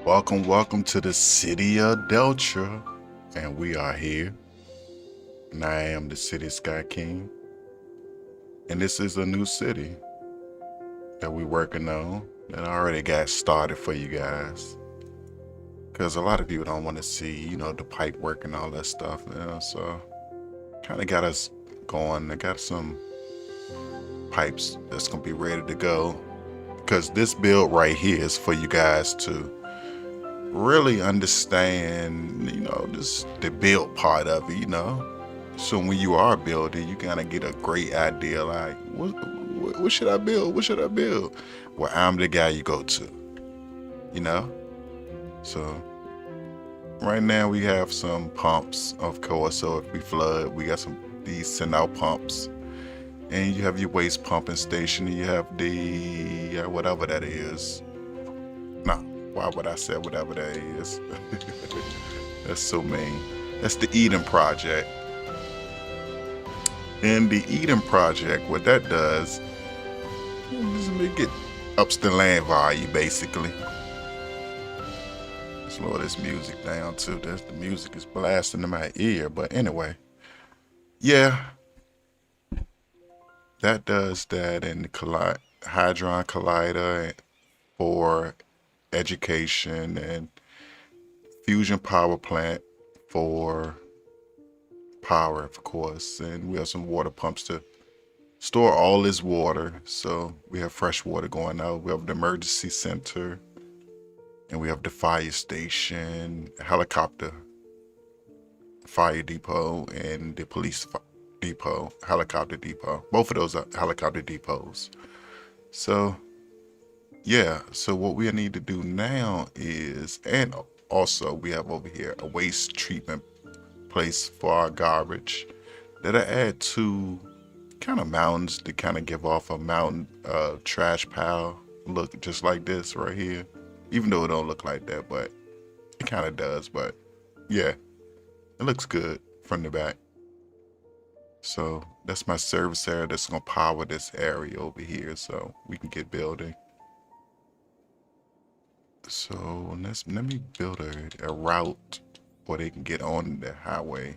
Welcome to the city of Deltra, and we are here. And I am the city Sky King, and this is a new city that we working on that I already got started for you guys. Cause a lot of people don't want to see, the pipe work and all that stuff, so kind of got us going. I got some pipes that's gonna be ready to go. Cause this build right here is for you guys to really understand, this the build part of it. So when you are building, you kind of get a great idea, like what should I build? What should I build? Well, I'm the guy you go to, you know. So right now we have some pumps, of course. So if we flood, we got some these send out pumps, and you have your waste pumping station, and you have the whatever that is. No, why would I say whatever that is? That's so mean. That's the Eden Project. And the Eden Project, what that does is make it ups the land value, basically. Slow this music down too. The music is blasting in my ear. But anyway, yeah, that does that. And the Hadron Collider for education, and fusion power plant for power, of course. And we have some water pumps to store all this water. So we have fresh water going out. We have the emergency center, and we have the fire station, helicopter fire depot, and the police depot, helicopter depot. Both of those are helicopter depots. So yeah, so what we need to do now is, and also we have over here a waste treatment place for our garbage that I add two kind of mountains to kind of give off a mountain trash pile look, just like this right here. Even though it don't look like that, but it kind of does. But yeah, it looks good from the back. So that's my service area that's gonna power this area over here, so we can get building. So let me build a route where they can get on the highway.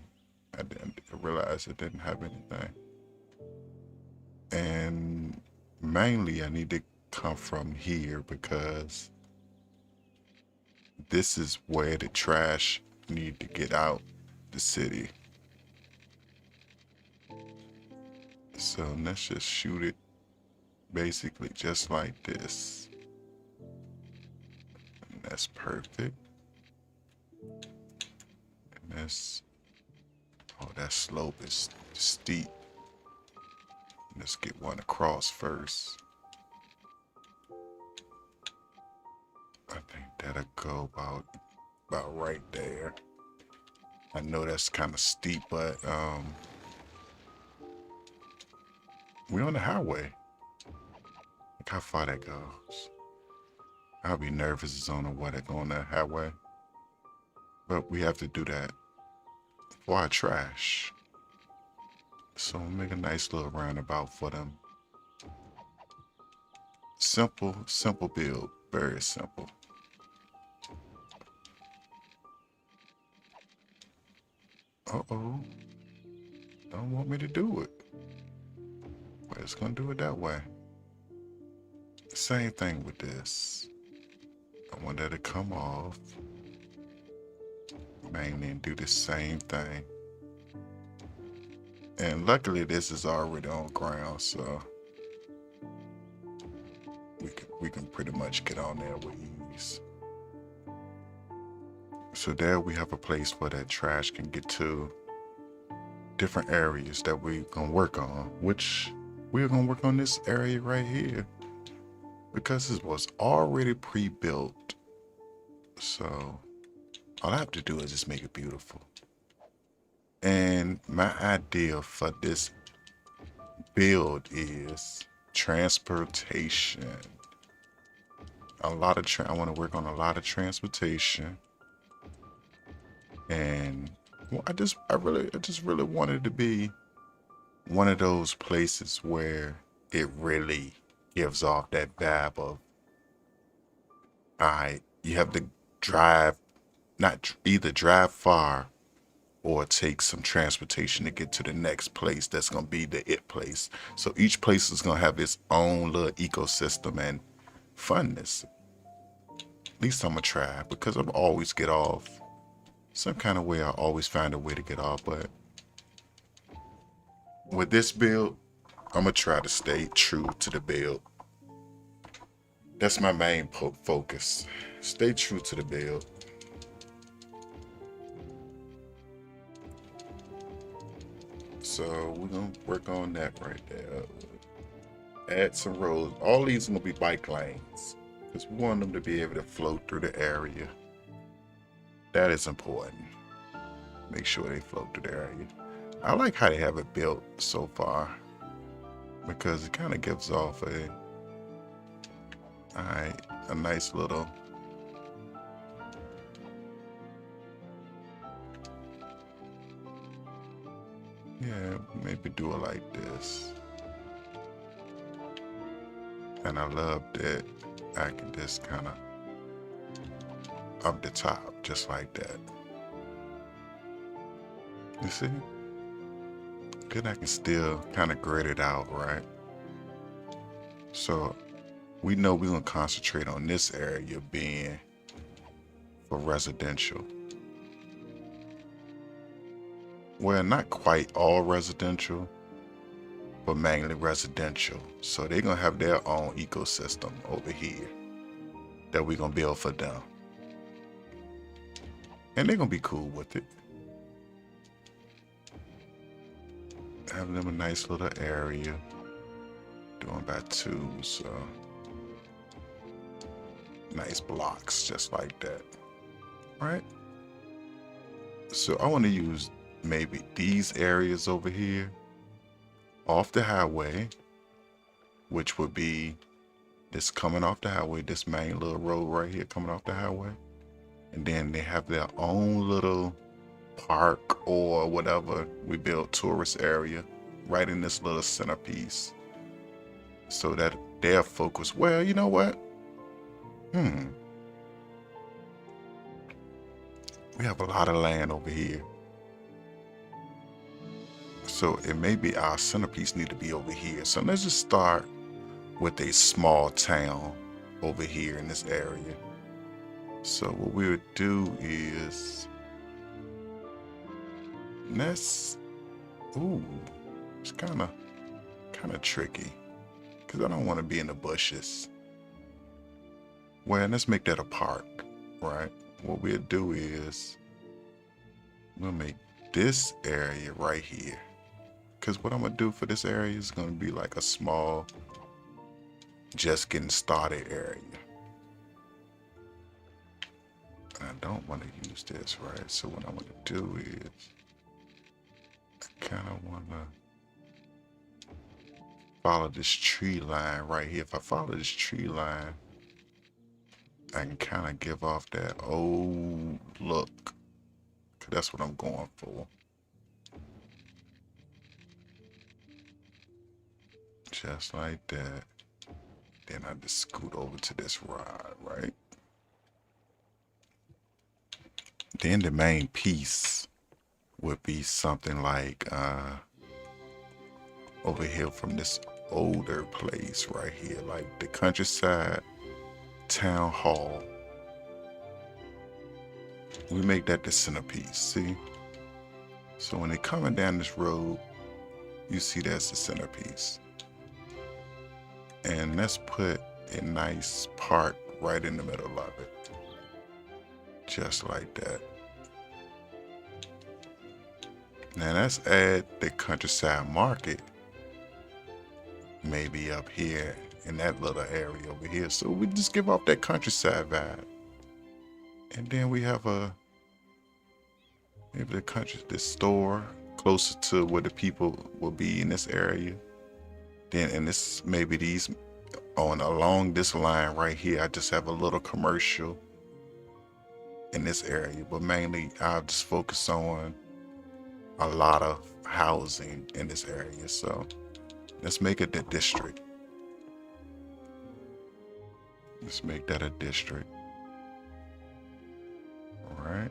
I didn't realize it didn't have anything. And mainly I need to come from here because this is where the trash need to get out the city. So let's just shoot it basically just like this. And that's perfect. And that's, oh, that slope is steep. Let's get one across first. I think that'll go about right there. I know that's kind of steep, but we're on the highway. Look how far that goes. I'll be nervous as on what it go on that highway. But we have to do that for our trash. So we'll make a nice little roundabout for them. Simple build. Very simple. Uh-oh. Don't want me to do it. But it's gonna do it that way. Same thing with this. I want that to come off. Mainly and do the same thing. And luckily this is already on ground, so we can pretty much get on there with ease. So there we have a place where that trash can get to different areas that we're gonna work on, which we're gonna work on this area right here because this was already pre-built. So all I have to do is just make it beautiful. And my idea for this build is transportation. I want to work on a lot of transportation. And well, I just really wanted to be one of those places where it really gives off that vibe of, all right, you have the drive, not either drive far or take some transportation to get to the next place that's going to be the it place. So each place is going to have its own little ecosystem and funness. At least I'm going to try, because I'm always get off. Some kind of way I always find a way to get off, but with this build, I'm going to try to stay true to the build. That's my main focus. Stay true to the build. So we're going to work on that right there. Add some roads. All these are going to be bike lanes, because we want them to be able to flow through the area. That is important. Make sure they flow through the area. I like how they have it built so far, because it kind of gives off a nice little maybe do it like this. And I love that I can just kind of up the top just like that. You see? Then I can still kind of grid it out, right? So we know we're going to concentrate on this area being for residential. Well, not quite all residential, but mainly residential. So they're going to have their own ecosystem over here that we're going to build for them. And they're going to be cool with it. Have them a nice little area. Doing by 2, so nice blocks just like that. Right? So I want to use maybe these areas over here off the highway, which would be this coming off the highway, this main little road right here coming off the highway. And then they have their own little park or whatever we built tourist area right in this little centerpiece, so that their focus, well, you know what? We have a lot of land over here. So it may be our centerpiece need to be over here. So let's just start with a small town over here in this area. So what we would do is it's kind of tricky, because I don't want to be in the bushes. Well, let's make that a park, right? What we'll do is we'll make this area right here, because what I'm going to do for this area is going to be like a small, just getting started area. I don't want to use this, right? So what I'm going to do is I kind of want to follow this tree line right here. If I follow this tree line, I can kind of give off that old look, because that's what I'm going for. Just like that. Then I just scoot over to this rod, right? Then the main piece would be something like over here from this older place right here, like the countryside town hall. We make that the centerpiece, see? So when they're coming down this road, you see that's the centerpiece. And let's put a nice park right in the middle of it. Just like that. Now let's add the countryside market maybe up here in that little area over here. So we just give off that countryside vibe. And then we have maybe the store closer to where the people will be in this area. Then, and this maybe these along this line right here, I just have a little commercial in this area, but mainly I'll just focus on a lot of housing in this area. So let's make it the district. Let's make that a district. right?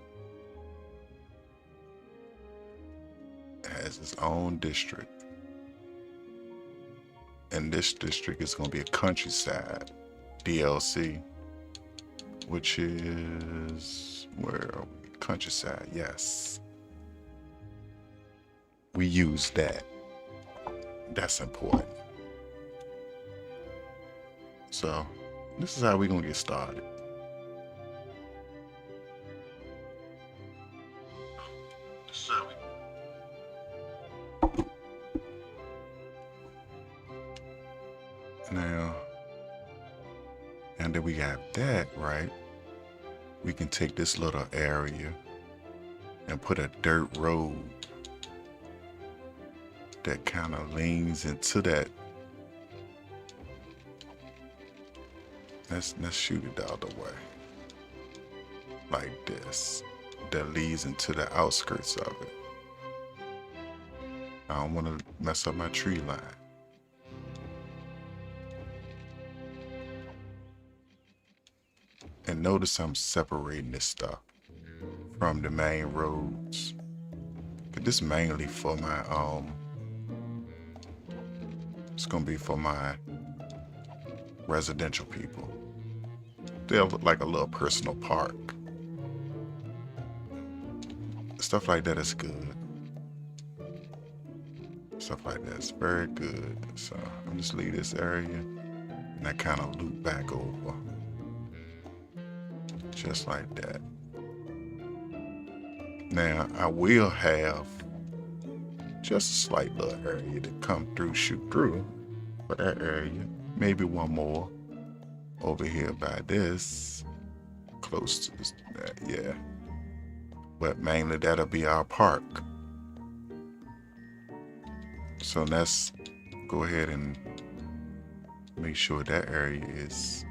It has its own district. And this district is going to be a countryside DLC, which is, where are we? Countryside, yes. We use that. That's important. So this is how we're going to get started. Now, and then we got that, right? We can take this little area and put a dirt road that kind of leans into that. Let's shoot it the other way. Like this. That leads into the outskirts of it. I don't want to mess up my tree line. And notice I'm separating this stuff from the main roads. But this mainly for my it's gonna be for my residential people. They'll look like a little personal park. Stuff like that is good. Stuff like that is very good. So I'm just leave this area and I kind of loop back over. Just like that. Now I will have just a slight little area to come through, shoot through for that area. Maybe one more over here by this, close to this, yeah. But mainly that'll be our park. So let's go ahead and make sure that area is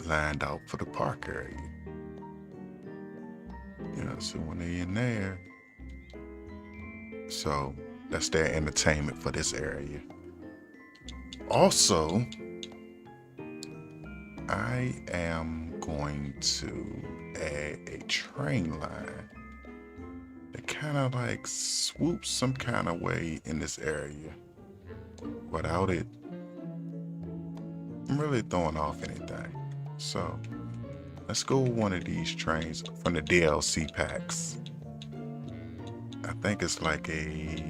lined out for the park area. Yeah, so when they're in there, so that's their entertainment for this area. Also, I am going to add a train line that kind of like swoops some kind of way in this area without it really throwing off anything. So let's go with one of these trains from the DLC packs. I think it's like a,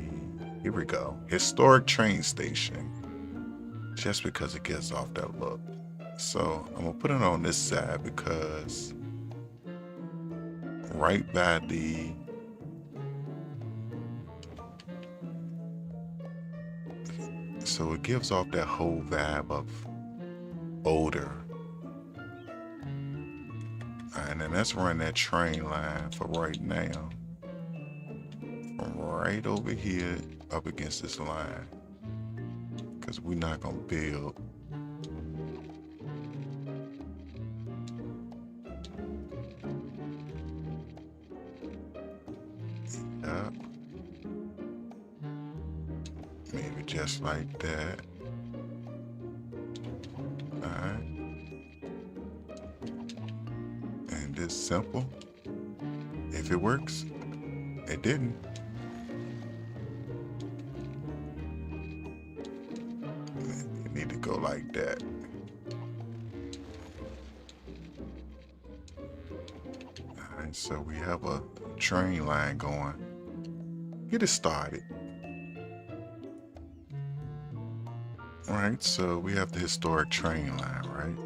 here we go, historic train station. Just because it gives off that look. So I'm gonna put it on this side because right by the so it gives off that whole vibe of odor. And then let's run that train line for right now. From right over here up against this line. Because we're not gonna build. Yep. Maybe just like that. Alright. And it's simple. If it works, it didn't. You need to go like that. Alright, so we have a train line going. Get it started. Alright, so we have the historic train line, right?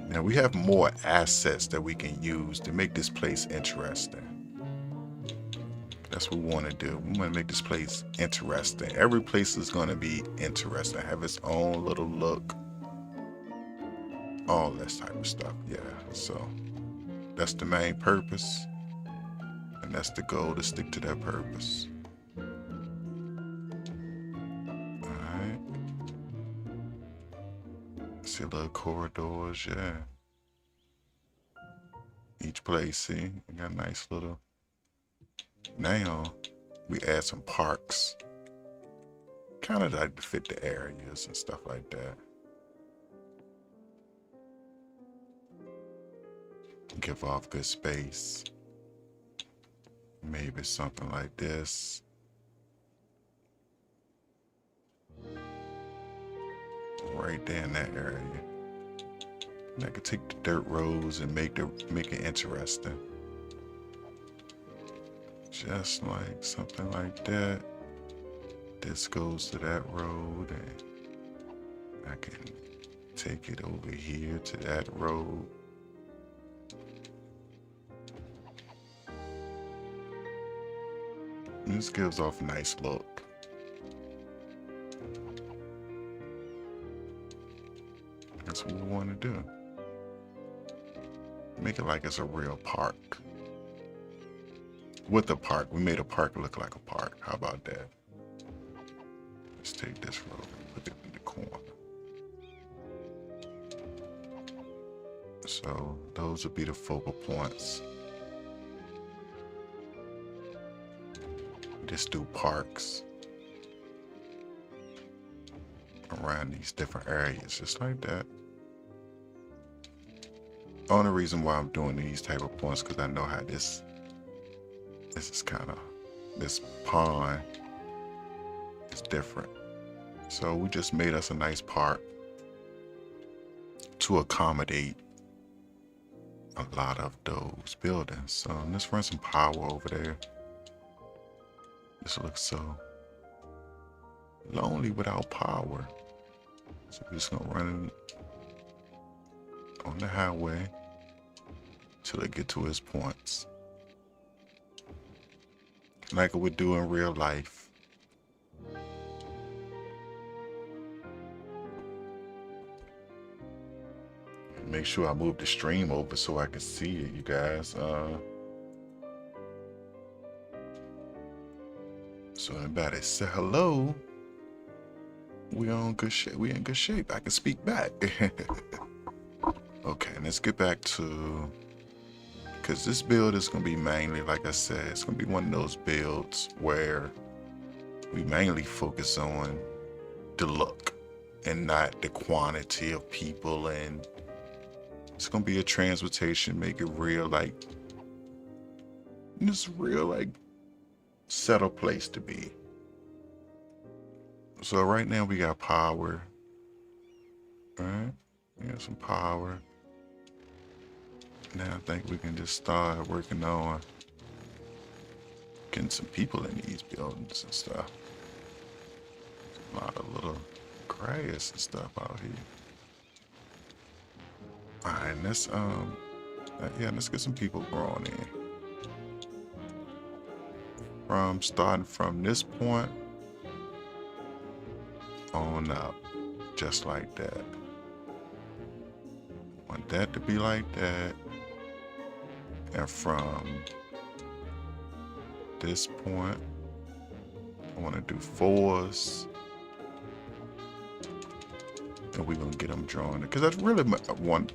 Now we have more assets that we can use to make this place interesting. That's what we want to do. We want to make this place interesting. Every place is going to be interesting, have its own little look, all this type of stuff. Yeah, so that's the main purpose, and that's the goal, to stick to that purpose. Alright. See little corridors, yeah. Each place, see, we got a nice little. Now we add some parks, kind of like to fit the areas and stuff like that. give off good space. Maybe something like this. Right there in that area. And I could take the dirt roads and make it interesting. Just like something like that. This goes to that road, and I can take it over here to that road. And this gives off a nice look. That's what we want to do. Make it like it's a real park. With a park. We made a park look like a park. How about that? Let's take this road and put it in the corner. So those would be the focal points. Just do parks around these different areas, just like that. Only reason why I'm doing these type of points because I know how this is kind of, this pond is different. So we just made us a nice park to accommodate a lot of those buildings. So let's run some power over there. This looks so lonely without power. So we're just gonna run on the highway till it get to its points. Like it would do in real life. Make sure I move the stream over so I can see it, you guys. So everybody say hello. We on good shape. We in good shape. I can speak back. Okay, let's get back to, because this build is gonna be mainly, like I said, it's gonna be one of those builds where we mainly focus on the look and not the quantity of people, and it's gonna be a transportation, make it real, like this real, like settled place to be. So right now we got power. All right, we got some power. Now I think we can just start working on getting some people in these buildings and stuff. A lot of little grass and stuff out here. All right, let's let's get some people growing in. Starting from this point on up, just like that. Want that to be like that, and from this point, I want to do 4s, and we're gonna get them drawn because I really want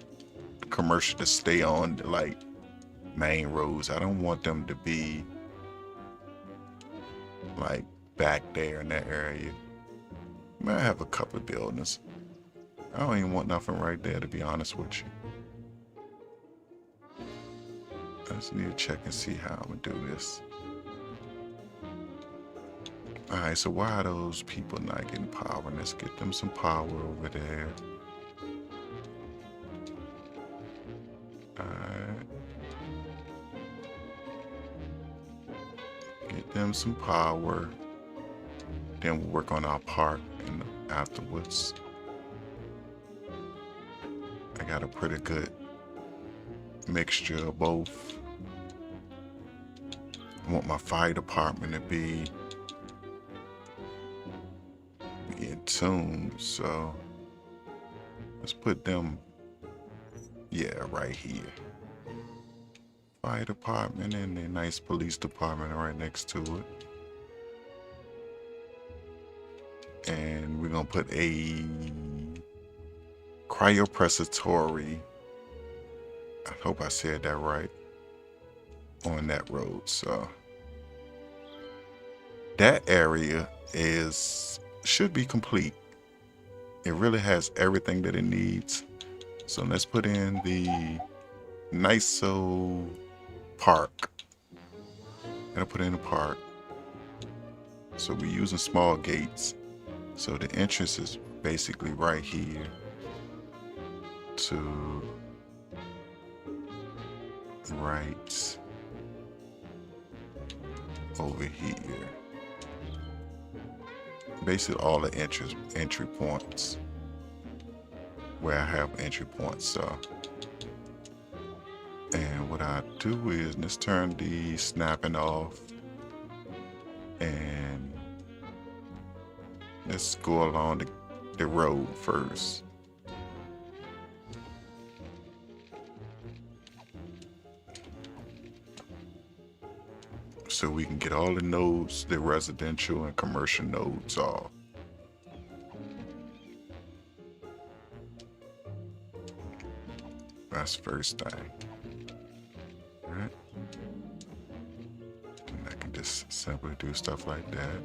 the commercial to stay on the like main roads. I don't want them to be like back there in that area. I might have a couple of buildings. I don't even want nothing right there, to be honest with you. I just need to check and see how I'm gonna do this. All right, so why are those people not getting power? Let's get them some power over there. All right. Get them some power. Then we'll work on our park and afterwards. I got a pretty good mixture of both. I want my fire department to be in tune, so let's put them, right here. Fire department and a nice police department right next to it. And we're gonna put a cryopressatory, I hope I said that right, on that road. So that area should be complete. It really has everything that it needs. So let's put in the nice so park. Gonna put it in a park. So we're using small gates. So the entrance is basically right here to right over here. Basically all the entry points where I have entry points. So, and what I do is let's turn the snapping off and let's go along the road first. So we can get all the nodes, the residential and commercial nodes off. That's the first thing. All right. And I can just simply do stuff like that.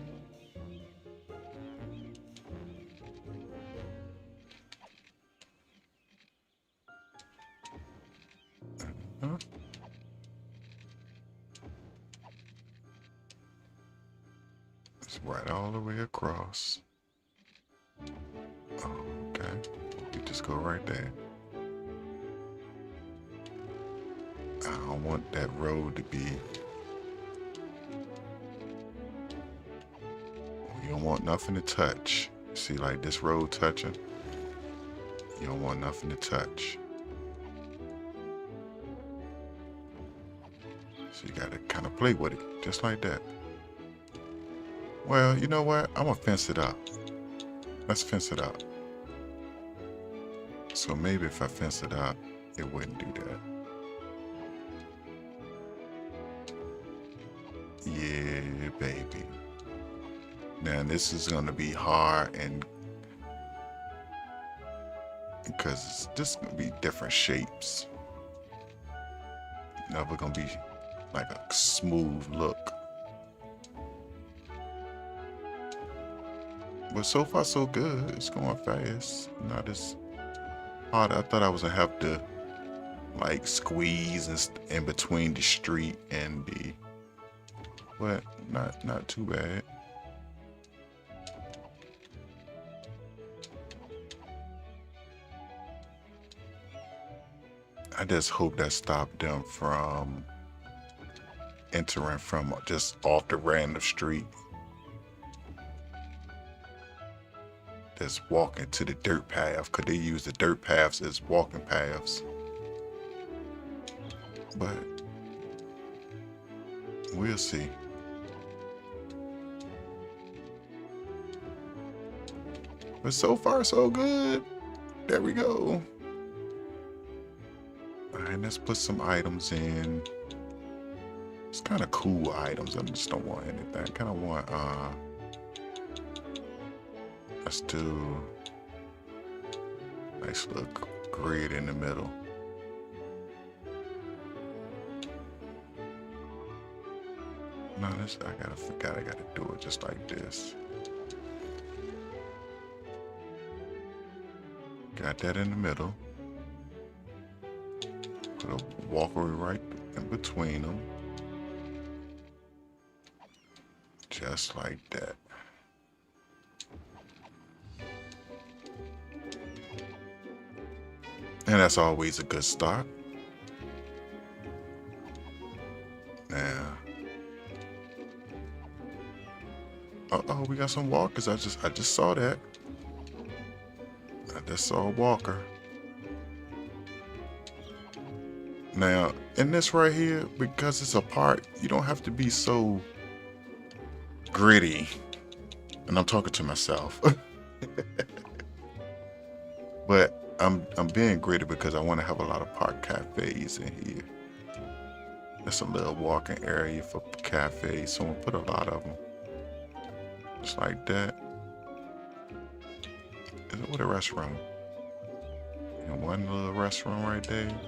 It's right all the way across. Okay. You just go right there. I don't want that road to be... You don't want nothing to touch. See, like this road touching? You don't want nothing to touch. So you gotta kind of play with it, just like that. Well, you know what? I'm gonna fence it up. Let's fence it up. So maybe if I fence it up, it wouldn't do that. Yeah, baby. Now this is gonna be hard and because it's just gonna be different shapes. Never gonna be like a smooth look. But so far so good. It's going fast. Not as hard. I thought I was gonna have to like squeeze in between the street and the, but not too bad. I just hope that stopped them from entering from just off the random street. Just walking to the dirt path, because they use the dirt paths as walking paths. But we'll see. But so far so good. There we go. Alright, let's put some items in. It's kind of cool items. I just don't want anything. I kind of want, let's do nice little grid in the middle. No, this, I gotta do it just like this. Got that in the middle. Put a walkway right in between them. Just like that. And that's always a good start. Now, uh-oh, we got some walkers. I just saw that. I just saw a walker. Now, in this right here, because it's a park, you don't have to be so gritty. And I'm talking to myself. But I'm being gritty because I want to have a lot of park cafes in here. There's a little walking area for cafes, so I'm gonna put a lot of them. Just like that. Is it with a restaurant? And one little restaurant right there.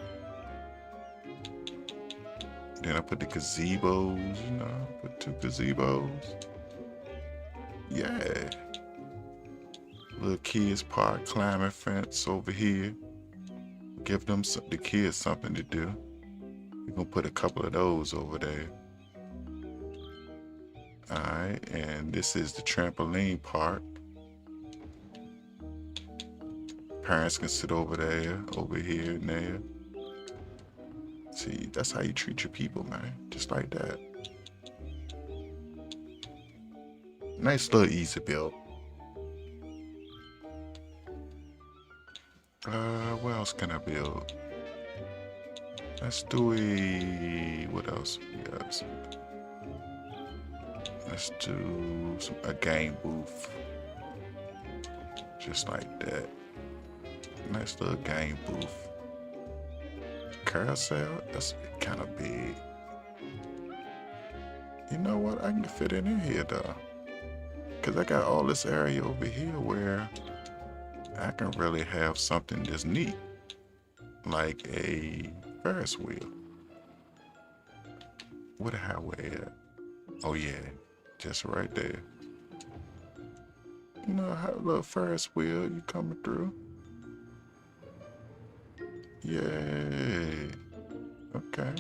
Then I put the gazebos, you know, put 2 gazebos. Yeah. Little kids park, climbing fence over here. Give them the kids something to do. We're gonna put a couple of those over there. Alright, and this is the trampoline park. Parents can sit over there, over here, and there. See, that's how you treat your people, man. Just like that. Nice little easy build. What else can I build? Let's do what else we got? Let's do a game booth. Just like that. Nice little game booth. Carousel, that's kind of big. You know what? I can fit it in here though. Cause I got all this area over here where I can really have something that's neat. Like a Ferris wheel. Where the highway at? Oh yeah, just right there. You know, how a little Ferris wheel you coming through. Yeah. Okay.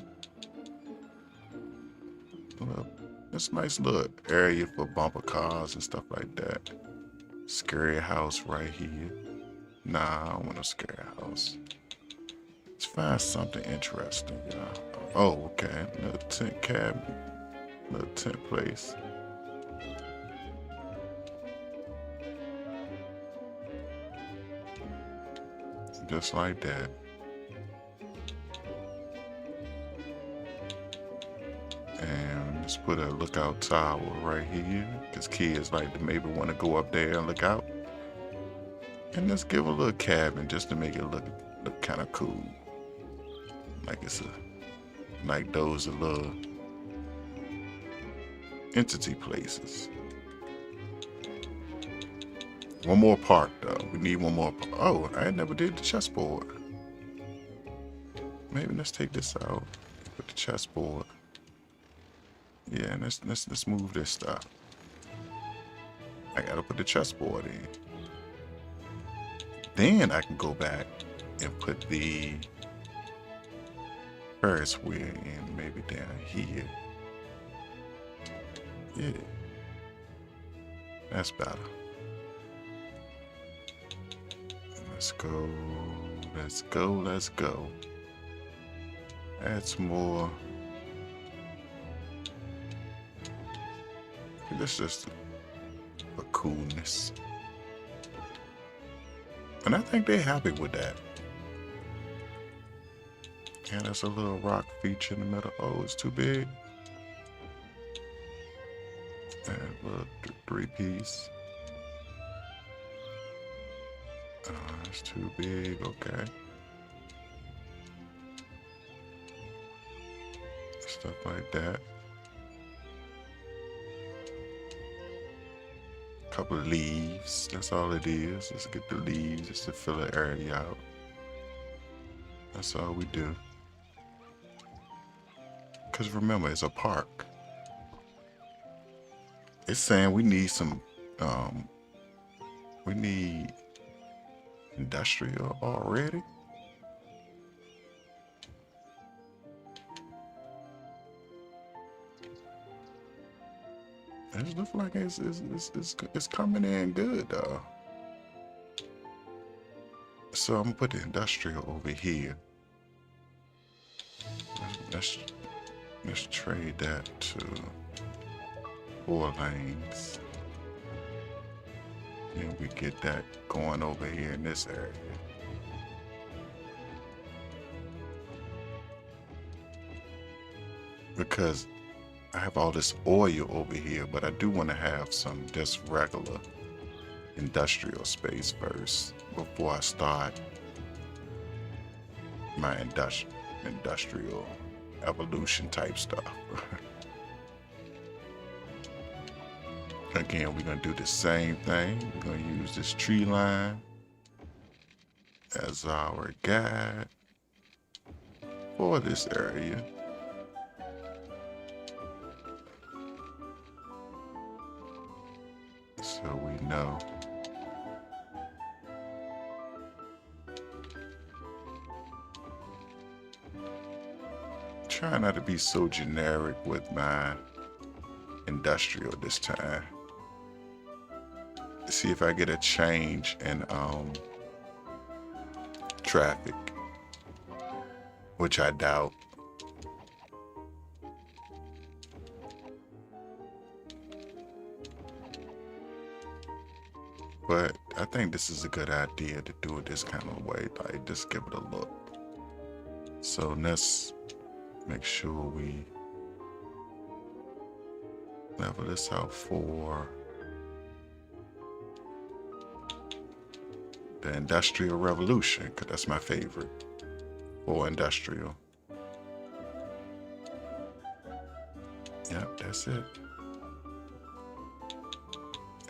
Look, this nice little area for bumper cars and stuff like that. Scary house right here. Nah, I don't want a scary house. Let's find something interesting, y'all. Oh, okay. Little tent cabin. Little tent place. Just like that. And let's put a lookout tower right here. Because kids like to maybe want to go up there and look out. And let's give a little cabin just to make it look kind of cool. Like it's like those are little entity places. One more park though. We need one more. Oh, I never did the chessboard. Maybe let's take this out. Put the chessboard. Yeah, and let's move this stuff. I gotta put the chessboard in. Then I can go back and put the Ferris wheel in maybe down here. Yeah. That's better. Let's go. Let's go. Let's go. Add some more. That's just a coolness. And I think they're happy with that. And there's a little rock feature in the middle. Oh, it's too big. And a little three-piece. It's too big. Okay. Stuff like that. Couple of leaves. That's all it is. Let's get the leaves just to fill the area out. That's all we do. Because remember, it's a park. It's saying we need some, we need industrial already. It looks like it's coming in good though. So I'm gonna put the industrial over here. Let's trade that to 4 lanes. And we get that going over here in this area. Because I have all this oil over here, but I do want to have some just regular industrial space first before I start my industrial evolution type stuff. Again, we're going to do the same thing. We're going to use this tree line as our guide for this area. So we know. trying not to be so generic with my industrial this time. See if I get a change in traffic, which I doubt. But I think this is a good idea to do it this kind of way, like just give it a look. So let's make sure we level this out for the Industrial Revolution, because that's my favorite for industrial. Yep, that's it.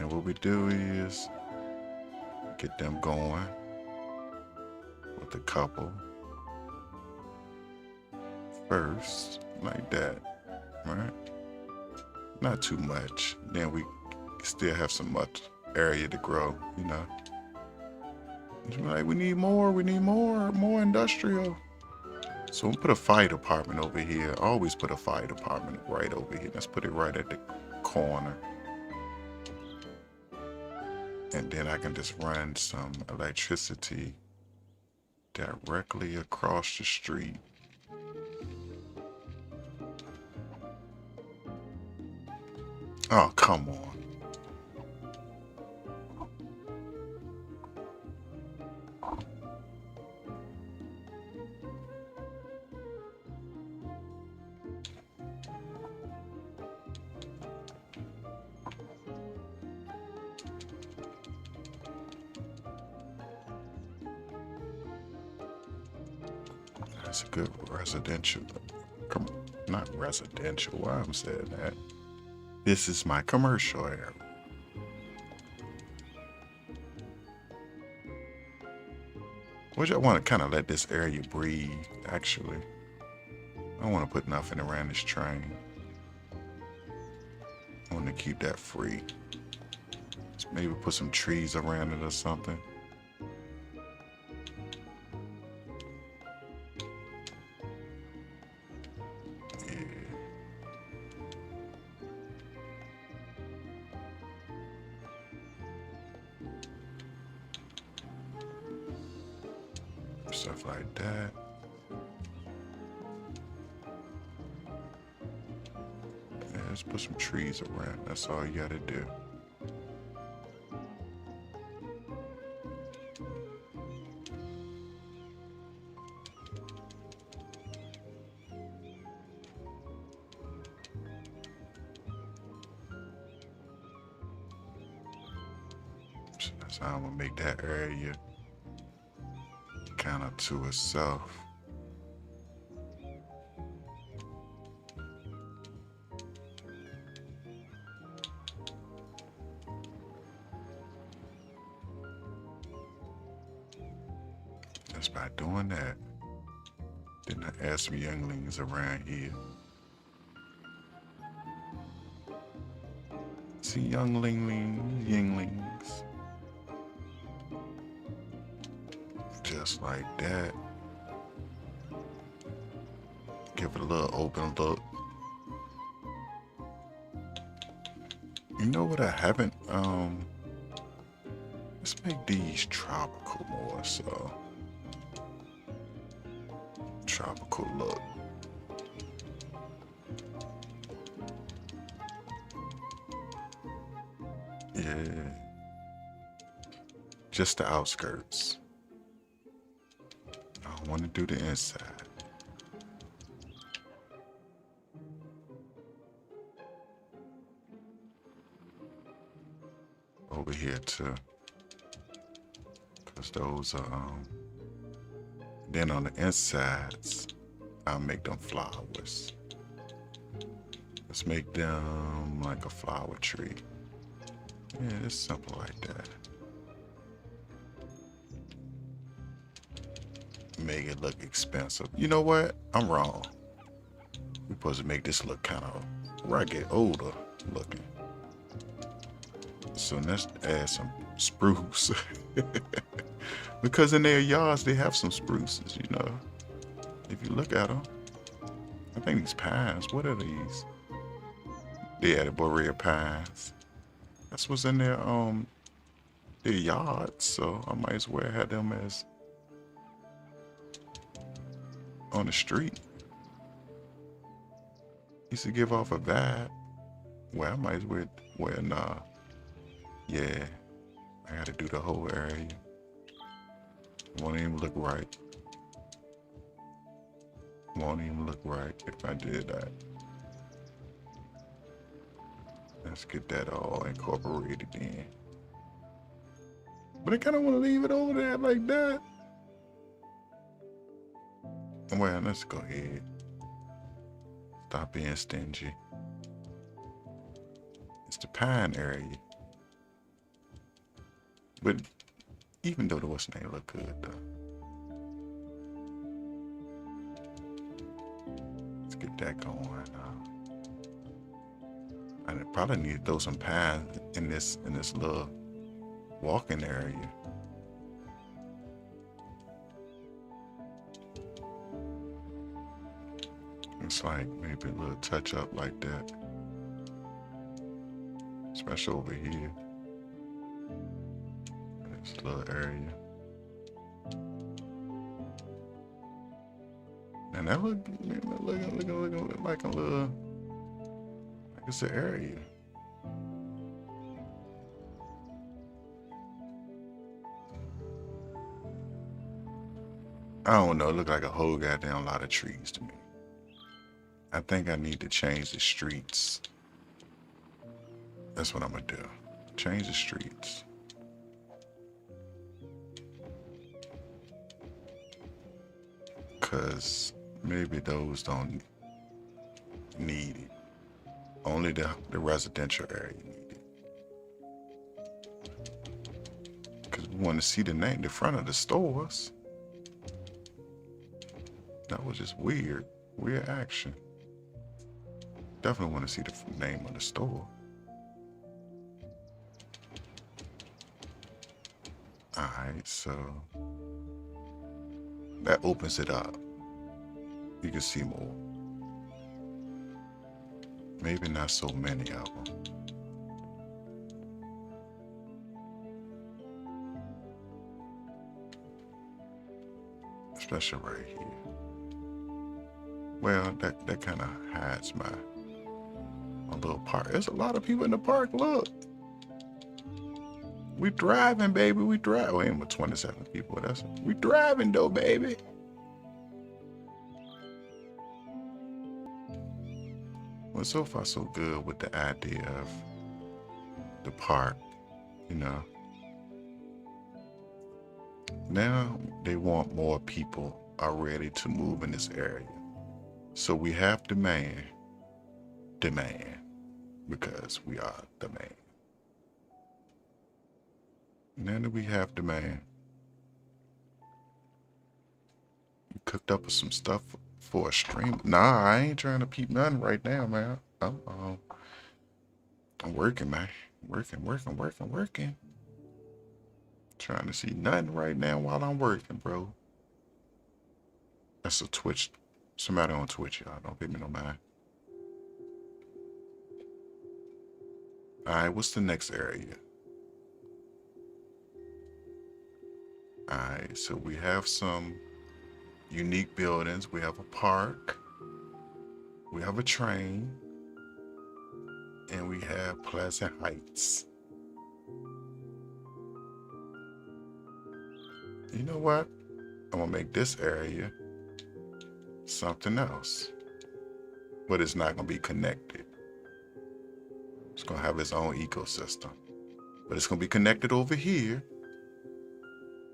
And what we do is get them going with a couple first, like that, right? Not too much. Then we still have some much area to grow, you know. Like, we need more industrial. So we'll put a fire department over here. Always put a fire department right over here. Let's put it right at the corner. And then I can just run some electricity directly across the street. Oh, come on. That's a good residential. Not residential. Why I'm saying that? This is my commercial area. Which I want to kind of let this area breathe, actually. I don't want to put nothing around this train. I want to keep that free. Just maybe put some trees around it or something. Stuff like that. Yeah, let's put some trees around. That's all you gotta do. So that's how I'm gonna make that area kind of to itself. Just by doing that, then I add some younglings around here. See younglings. Just like that. Give it a little open look. You know what I haven't, let's make these tropical more so. Tropical look. Yeah. Just the outskirts. I want to do the inside. Over here too. Because those are, then on the insides, I'll make them flowers. Let's make them like a flower tree. Yeah, it's simple like that. Make it look expensive. You know what? I'm wrong. We're supposed to make this look kind of rugged, older looking. So let's add some spruce. Because in their yards, they have some spruces, you know. If you look at them, I think these pines, what are these? They had Borea pines. That's what's in their yards, so I might as well have them as on the street. Used to give off a vibe. Well, I might as well, nah. Yeah, I gotta do the whole area. Won't even look right. Won't even look right if I did that. Let's get that all incorporated in. But I kind of want to leave it over there like that. Well, let's go ahead. Stop being stingy. It's the pine area. But even though the what's name look good though. Let's get that going. I probably need to throw some pines in this little walking area. It's like maybe a little touch up like that. Especially over here. This little area. And that look like a little, like it's an area. I don't know, it look like a whole goddamn lot of trees to me. I think I need to change the streets. That's what I'm gonna do. Change the streets. Cause maybe those don't need it. Only the residential area need it. Cause we want to see the name, the front of the stores. That was just weird. Weird action. Definitely want to see the name of the store. Alright, so that opens it up. You can see more. Maybe not so many of them. Especially right here. Well, that kind of hides my little park. There's a lot of people in the park. Look. We driving, baby. We drive. We ain't with 27 people. We driving though, baby. Well, so far so good with the idea of the park, you know. Now they want more people are ready to move in this area. So we have demand, because we are the man. Now that we have demand, you cooked up with some stuff for a stream. Nah, I ain't trying to peep nothing right now, man. I'm working, man. Working. Trying to see nothing right now while I'm working, bro. That's a Twitch. Somebody on Twitch, y'all. Don't give me no mind. Alright, what's the next area? Alright, so we have some unique buildings. We have a park. We have a train. And we have Pleasant Heights. You know what? I'm gonna make this area something else. But it's not gonna be connected. It's gonna have its own ecosystem. But it's gonna be connected over here,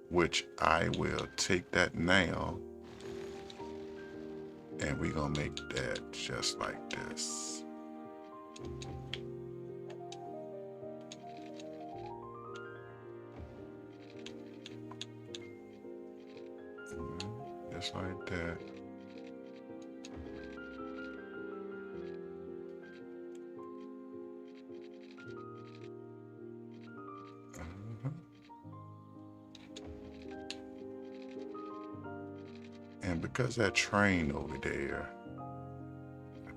which I will take that now, and we're gonna make that just like this. Just like that. And because that train over there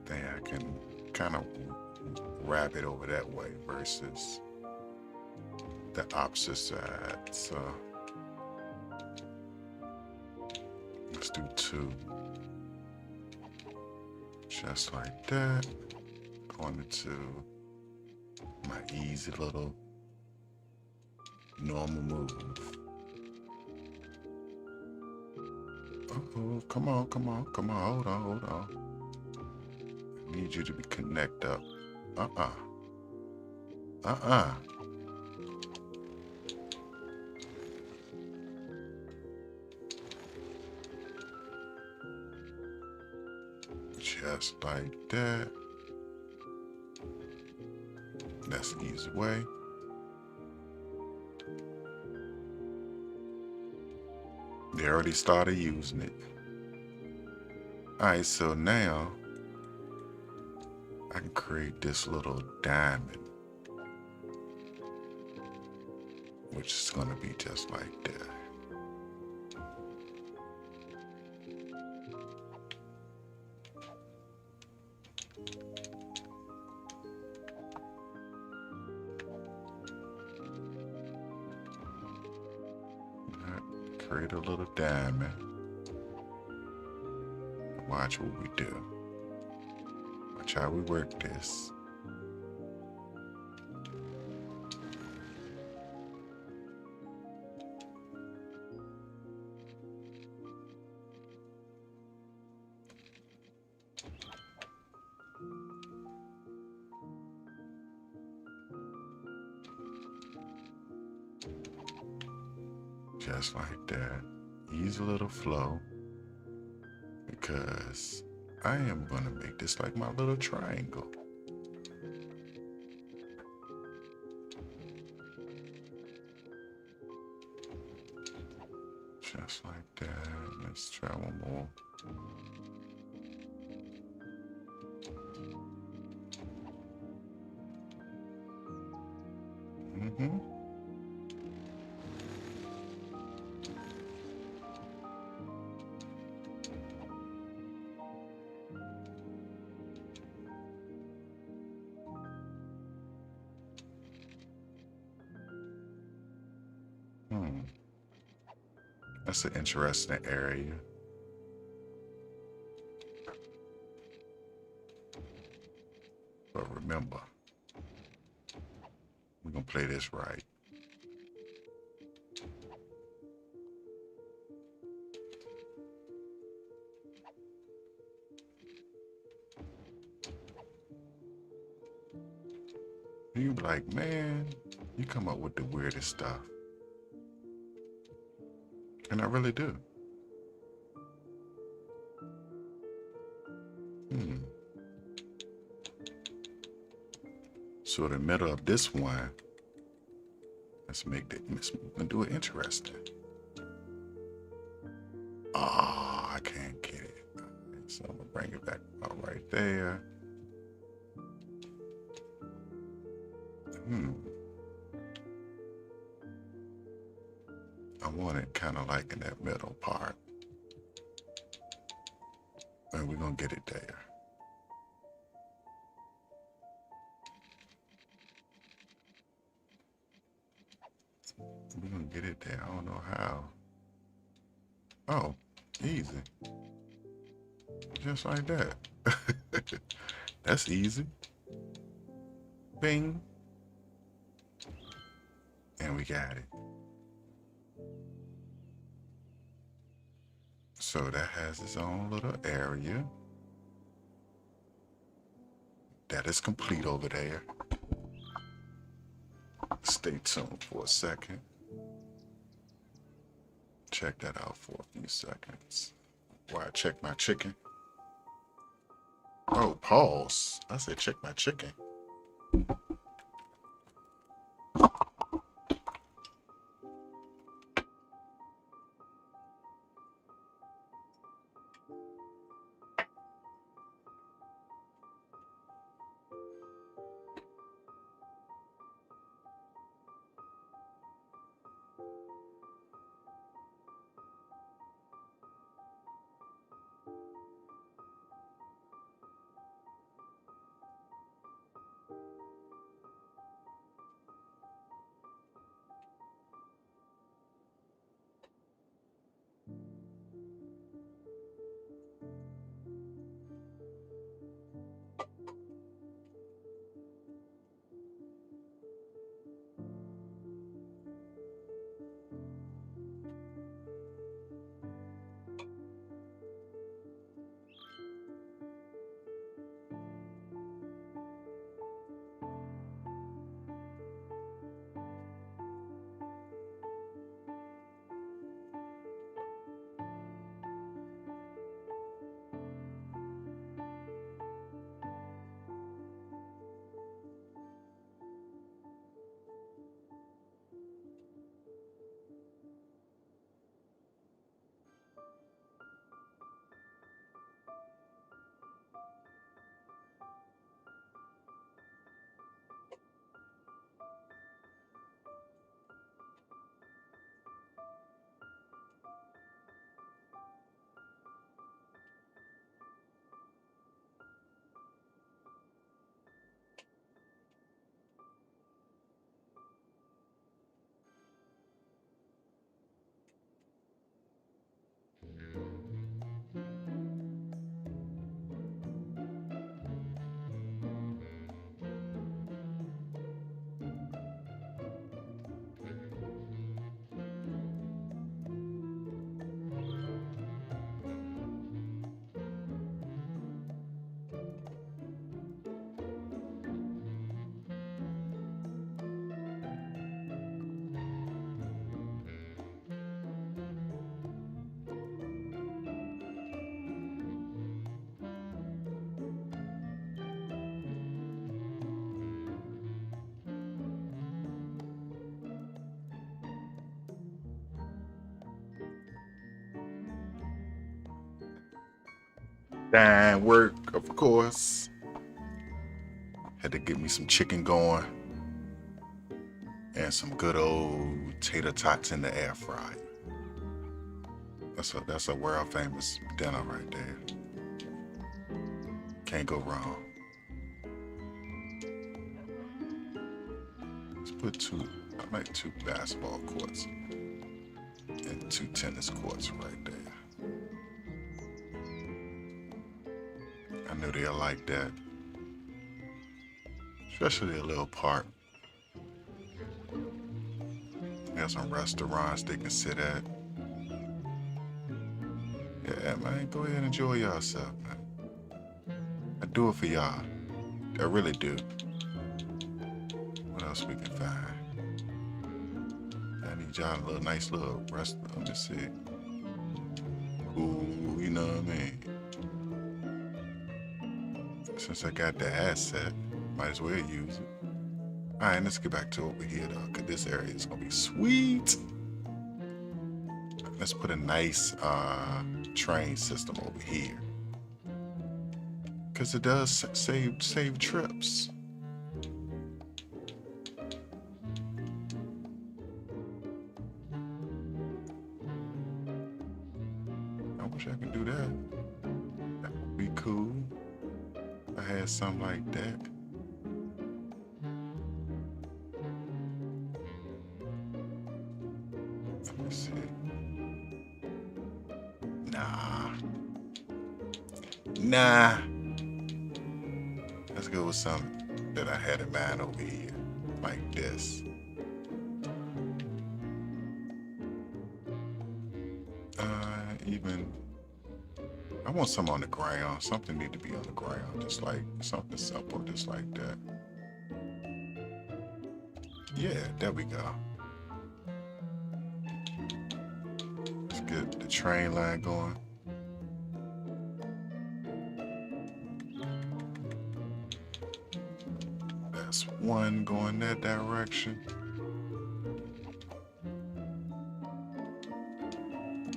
then I can kind of wrap it over that way versus the opposite side. So let's do 2. Just like that. Going into my easy little normal move. Uh-oh, come on, hold on. I need you to be connect up. Just like that. That's the easy way. They already started using it. Alright, so now I can create this little diamond, which is going to be just like that. Create a little diamond. Watch what we do. Watch how we work this. Just like that. Easy little flow. Because I am going to make this like my little triangle. Just like that. Let's try one more. That's an interesting area. But remember, we're going to play this right. You be like, man, you come up with the weirdest stuff. And I really do. So the middle of this one, let's do it interesting. Oh, I can't get it. So I'm gonna bring it back about right there. I want it kind of like in that middle part. And we're gonna get it there. We're gonna get it there. I don't know how. Oh, easy. Just like that. That's easy. Bing. And we got it. So that has its own little area. That is complete over there. Stay tuned for a second. Check that out for a few seconds. While I check my chicken. Oh, pause. I said check my chicken. Dine work, of course. Had to get me some chicken going and some good old tater tots in the air fryer. That's a world famous dinner right there. Can't go wrong. Let's put I like two basketball courts and two tennis courts right there. I knew they'll like that. Especially a little park. There's some restaurants they can sit at. Yeah, man, go ahead and enjoy yourself, man. I do it for y'all. I really do. What else we can find? I need y'all a little nice little restaurant. Let me see. Ooh, you know what I mean? Since I got the asset, might as well use it. All right, let's get back to over here though, cause this area is gonna be sweet. Let's put a nice train system over here, cause it does save trips. I wish I could do that. That would be cool. If I had something like that. Let me see. Nah. Let's go with something that I had in mind over here, like this. Even I want some on the ground. Something need to be on the ground, just like something simple, just like that. Yeah, there we go. Let's get the train line going. That's one going that direction.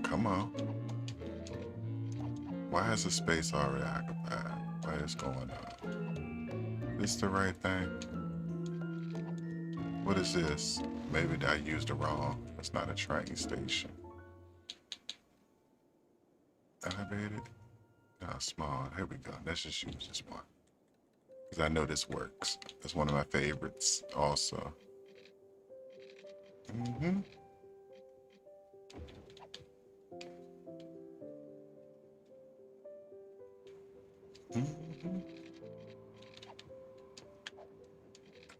Come on. Why is the space already occupied? What is going on? Is this the right thing? What is this? Maybe I used it wrong. It's not a train station. Elevated? No, small. Here we go. Let's just use this one. Because I know this works. It's one of my favorites also. Mm-hmm. Mm-hmm.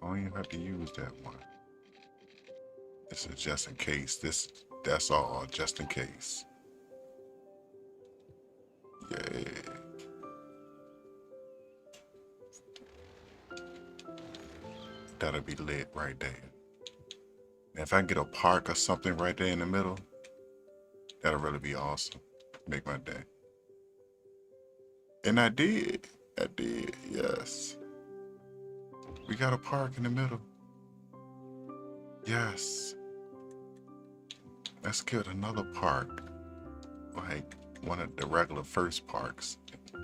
I don't even have to use that one. This is just in case. That's all just in case. Yeah. That'll be lit right there. And if I can get a park or something right there in the middle, that'll really be awesome. Make my day. And I did, yes. We got a park in the middle. Yes. Let's get another park. Like one of the regular first parks. I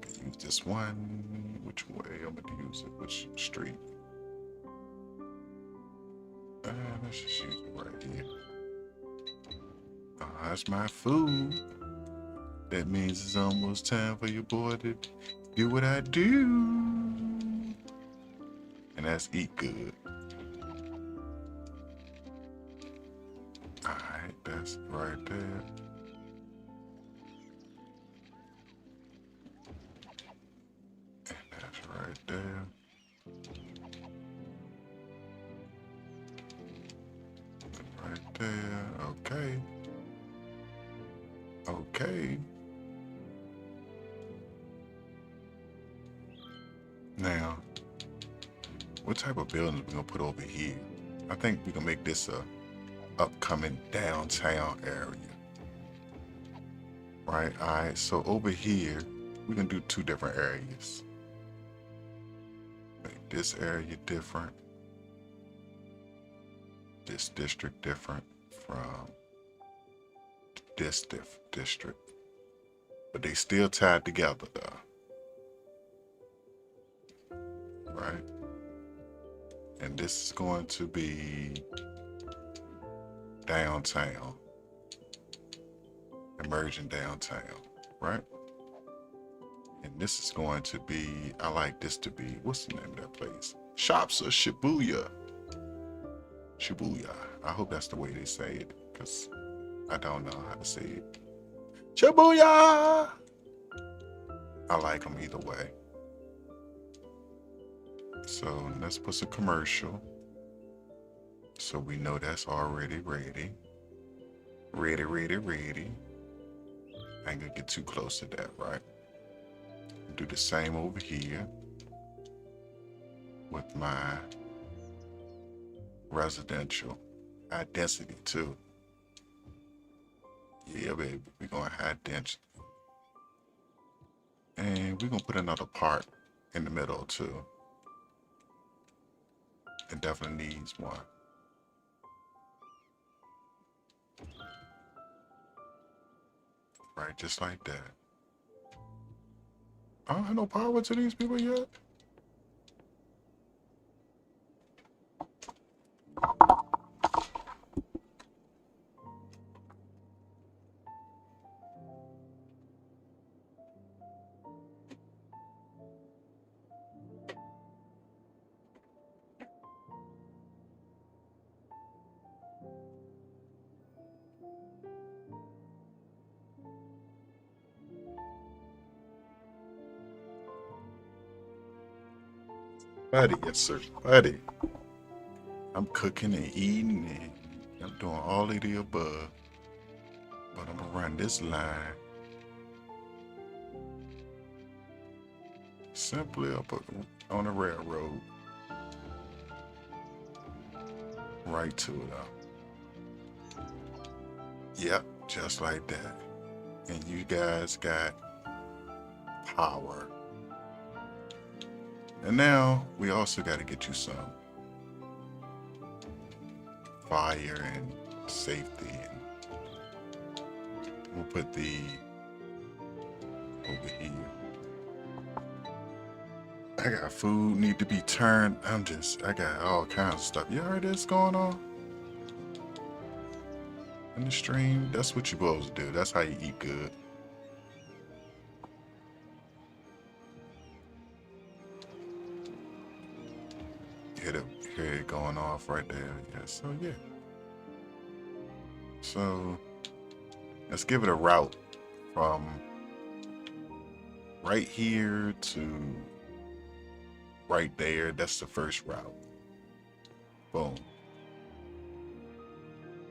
can use this one. Which way I'm gonna use it? Which street? Let's just use it right here. That's my food. That means it's almost time for your boy to do what I do. And that's eat good. Alright, that's right there. And that's right there. Right there. Okay. Okay. Now, what type of buildings we gonna put over here? I think we can make this a upcoming downtown area. Right, alright, so over here, we can do two different areas. Make this area different. This district different from this district. but they still tied together though, right? And this is going to be downtown, emerging downtown, right? And this is going to be, I like this to be, what's the name of that place? Shops of Shibuya. Shibuya. I hope that's the way they say it, because I don't know how to say it. Shibuya! I like them either way. So let's put some commercial. So we know that's already ready. Ready, ready, ready. I ain't gonna get too close to that, right? Do the same over here with my residential high density too. Yeah, baby, we're going high density. And we're gonna put another part in the middle too. It definitely needs one. Right, just like that. I don't have no power to these people yet. Buddy, yes sir, buddy. I'm cooking and eating and I'm doing all of the above. But I'm gonna run this line simply up on the railroad. Right to it up. Yep, just like that. And you guys got power. And now we also got to get you some fire and safety. And we'll put the over here. I got food need to be turned. I got all kinds of stuff. You heard this going on in the stream? That's what you're supposed to do. That's how you eat good. Hear it going off right there. Yeah, so yeah. So let's give it a route from right here to right there. That's the first route. Boom.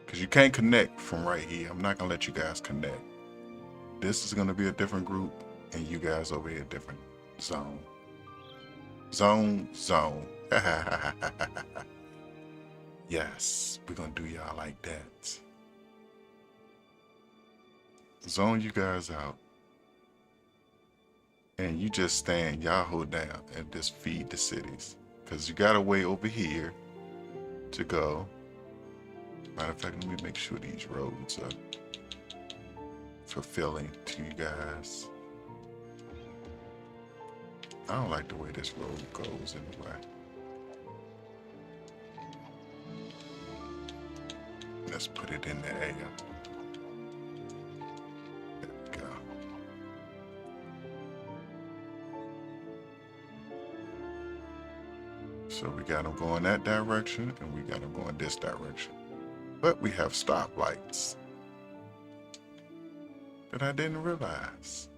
Because you can't connect from right here. I'm not going to let you guys connect. This is going to be a different group, and you guys over here, different zone. Zone. Yes, we're going to do y'all like that. Zone you guys out. And you just stand, y'all hold down, and just feed the cities. Because you got a way over here to go. Matter of fact, let me make sure these roads are fulfilling to you guys. I don't like the way this road goes anyway. Let's put it in the air. There we go. So we got them going that direction, and we got them going this direction. But we have stoplights that I didn't realize.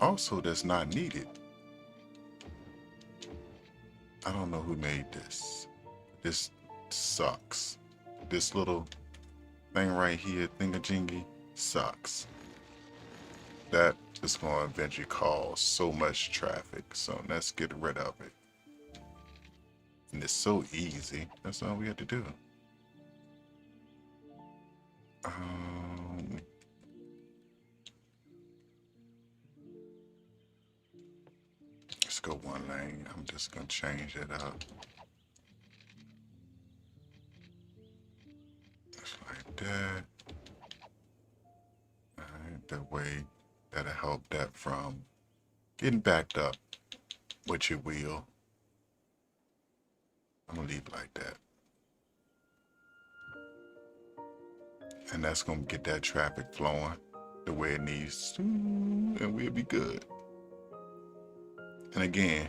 Also, that's not needed. I don't know who made this. This sucks. This little thing right here, thingamajiggy, sucks. That is going to eventually cause so much traffic. So let's get rid of it. And it's so easy. That's all we have to do. Let's go one lane. I'm just going to change it up. Just like that. Alright, that way That'll help that from getting backed up with your wheel. I'm gonna leave it like that. And that's gonna get that traffic flowing the way it needs to, and we'll be good. And again,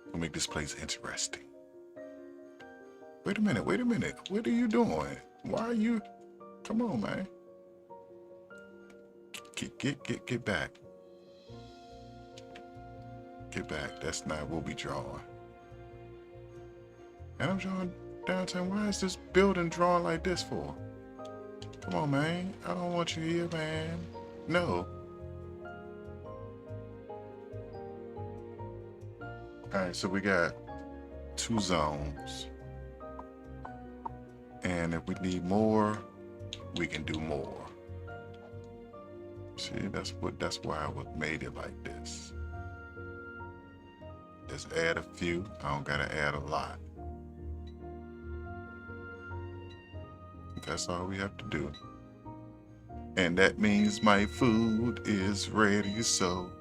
we'll make this place interesting. Wait a minute, what are you doing? Why are you, come on, man. Get back. Get back, that's not what we drawing. And I'm drawing downtown, why is this building drawn like this for? Come on, man, I don't want you here, man. No. Alright, so we got 2 zones. And if we need more, we can do more. See, that's why I made it like this. Just add a few. I don't gotta add a lot. That's all we have to do. And that means my food is ready. So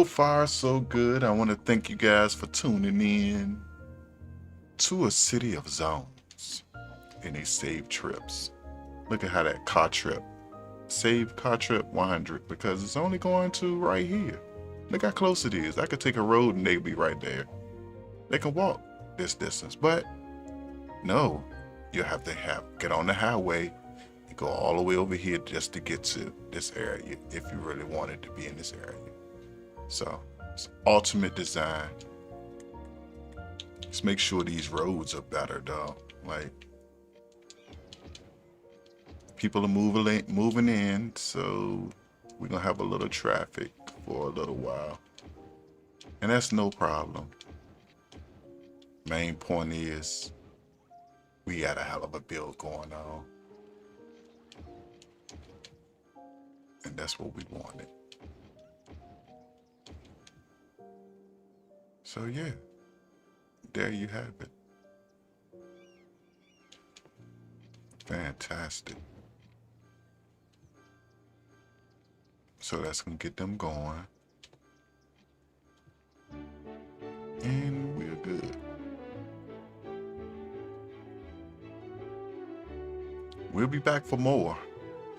far so good. I want to thank you guys for tuning in to a city of zones and they save trips. Look at how that car trip, save car trip 100, because it's only going to right here. Look how close it is. I could take a road and they'd be right there. They can walk this distance, but no, you have to get on the highway and go all the way over here just to get to this area if you really wanted to be in this area. So it's ultimate design. Let's make sure these roads are better though. Like, people are moving in, so we're gonna have a little traffic for a little while. And that's no problem. Main point is we got a hell of a build going on. And that's what we wanted. So yeah, there you have it. Fantastic. So that's gonna get them going. And we're good. We'll be back for more.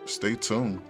Stay tuned.